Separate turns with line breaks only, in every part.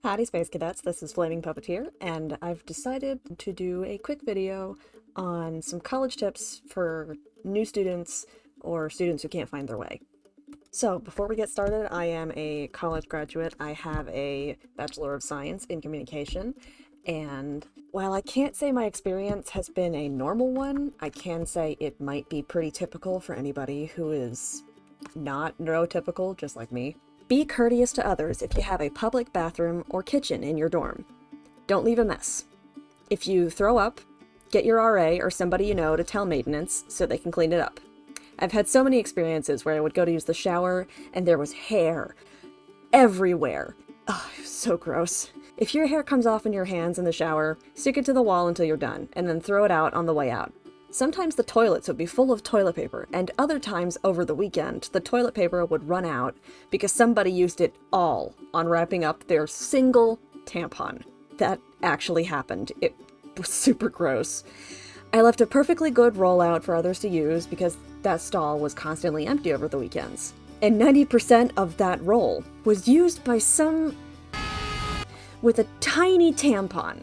Howdy Space Cadets, this is FlamingPuppeteer, and I've decided to do a quick video on some college tips for new students or students who can't find their way. So, before we get started, I am a college graduate. I have a Bachelor of Science in Communication, and while I can't say my experience has been a normal one, I can say it might be pretty typical for anybody who is not neurotypical, just like me. Be courteous to others if you have a public bathroom or kitchen in your dorm. Don't leave a mess. If you throw up, get your RA or somebody you know to tell maintenance so they can clean it up. I've had so many experiences where I would go to use the shower and there was hair everywhere. Oh, it was so gross. If your hair comes off in your hands in the shower, stick it to the wall until you're done, and then throw it out on the way out. Sometimes the toilets would be full of toilet paper, and other times over the weekend, the toilet paper would run out because somebody used it all on wrapping up their single tampon. That actually happened. It was super gross. I left a perfectly good rollout for others to use because that stall was constantly empty over the weekends. And 90% of that roll was used by some with a tiny tampon.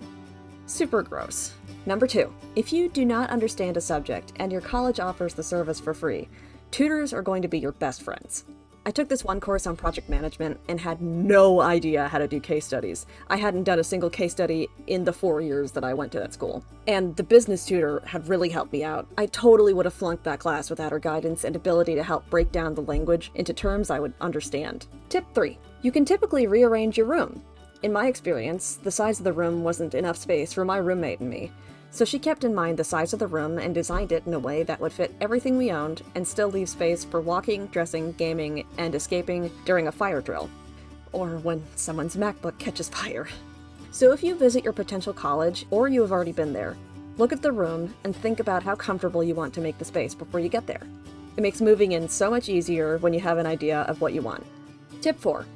Super gross. Number 2, if you do not understand a subject and your college offers the service for free, tutors are going to be your best friends. I took this one course on project management and had no idea how to do case studies. I hadn't done a single case study in the 4 years that I went to that school. And the business tutor had really helped me out. I totally would have flunked that class without her guidance and ability to help break down the language into terms I would understand. Tip 3, you can typically rearrange your room. In my experience, the size of the room wasn't enough space for my roommate and me. So she kept in mind the size of the room and designed it in a way that would fit everything we owned and still leave space for walking, dressing, gaming, and escaping during a fire drill. Or when someone's MacBook catches fire. So if you visit your potential college, or you have already been there, look at the room and think about how comfortable you want to make the space before you get there. It makes moving in so much easier when you have an idea of what you want. Tip 4.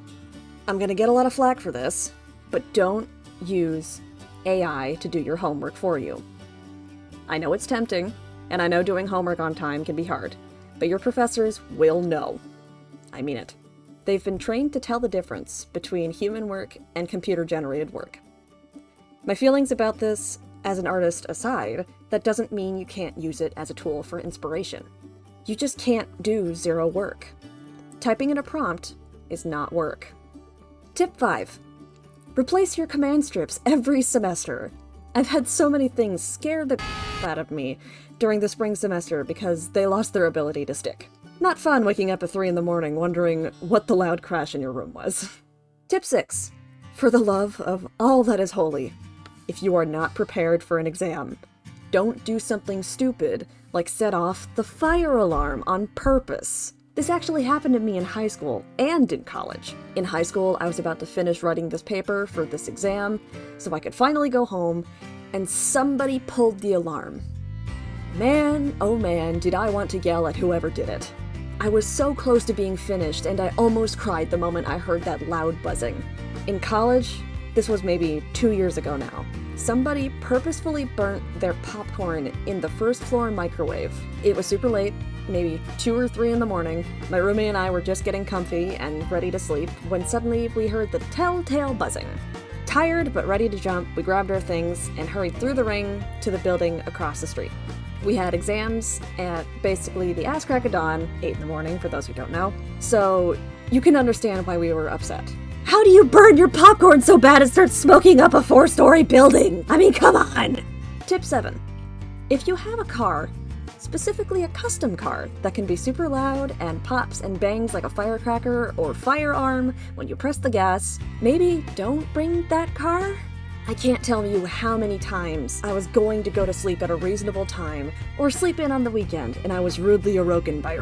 I'm gonna get a lot of flack for this, but don't use AI to do your homework for you. I know it's tempting, and I know doing homework on time can be hard, but your professors will know. I mean it. They've been trained to tell the difference between human work and computer-generated work. My feelings about this, as an artist aside, that doesn't mean you can't use it as a tool for inspiration. You just can't do zero work. Typing in a prompt is not work. Tip 5. Replace your command strips every semester. I've had so many things scare the out of me during the spring semester because they lost their ability to stick. Not fun waking up at 3 in the morning wondering what the loud crash in your room was. Tip 6. For the love of all that is holy, if you are not prepared for an exam, don't do something stupid like set off the fire alarm on purpose. This actually happened to me in high school and in college. In high school, I was about to finish writing this paper for this exam, so I could finally go home, and somebody pulled the alarm. Man, oh man, did I want to yell at whoever did it. I was so close to being finished, and I almost cried the moment I heard that loud buzzing. In college, this was maybe 2 years ago now, somebody purposefully burnt their popcorn in the first floor microwave. It was super late, maybe 2 or 3 in the morning. My roommate and I were just getting comfy and ready to sleep when suddenly we heard the telltale buzzing. Tired but ready to jump, we grabbed our things and hurried through the ring to the building across the street. We had exams at basically the ass crack of dawn, 8 in the morning for those who don't know, so you can understand why we were upset. How do you burn your popcorn so bad it starts smoking up a 4-story building? I mean, come on! Tip 7. If you have a car, specifically a custom car that can be super loud and pops and bangs like a firecracker or firearm when you press the gas, maybe don't bring that car? I can't tell you how many times I was going to go to sleep at a reasonable time or sleep in on the weekend and I was rudely awoken by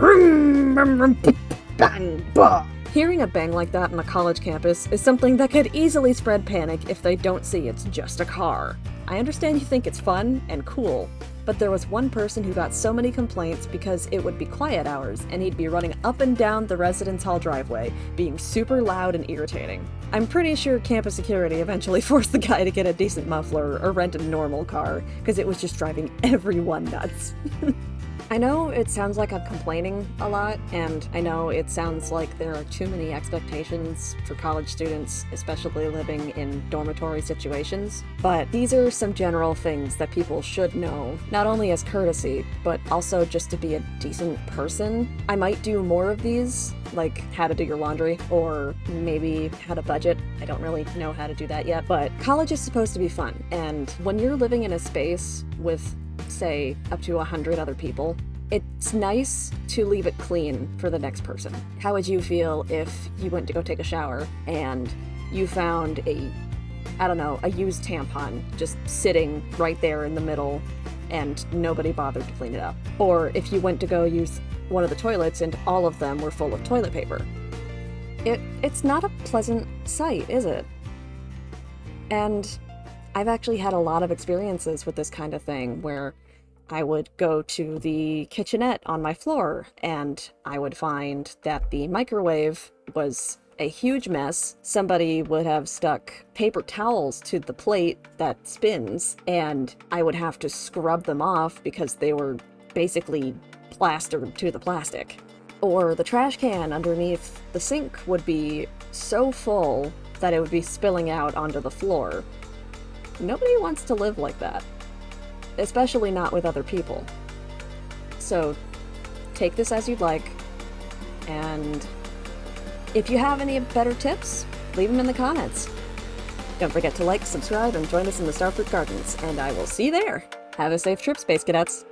bang, bah. Hearing a bang like that on a college campus is something that could easily spread panic if they don't see it's just a car. I understand you think it's fun and cool, but there was one person who got so many complaints because it would be quiet hours and he'd be running up and down the residence hall driveway, being super loud and irritating. I'm pretty sure campus security eventually forced the guy to get a decent muffler or rent a normal car, because it was just driving everyone nuts. I know it sounds like I'm complaining a lot, and I know it sounds like there are too many expectations for college students, especially living in dormitory situations, but these are some general things that people should know, not only as courtesy, but also just to be a decent person. I might do more of these, like how to do your laundry, or maybe how to budget. I don't really know how to do that yet, but college is supposed to be fun, and when you're living in a space with, say, up to 100 other people, it's nice to leave it clean for the next person. How would you feel if you went to go take a shower and you found I don't know, a used tampon just sitting right there in the middle and nobody bothered to clean it up? Or if you went to go use one of the toilets and all of them were full of toilet paper? It's not a pleasant sight, is it? And I've actually had a lot of experiences with this kind of thing where I would go to the kitchenette on my floor and I would find that the microwave was a huge mess. Somebody would have stuck paper towels to the plate that spins, and I would have to scrub them off because they were basically plastered to the plastic. Or the trash can underneath the sink would be so full that it would be spilling out onto the floor. Nobody wants to live like that, especially not with other people. So take this as you'd like, and if you have any better tips, leave them in the comments. Don't forget to like, subscribe, and join us in the Starfruit Gardens, and I will see you there. Have a safe trip, Space Cadets.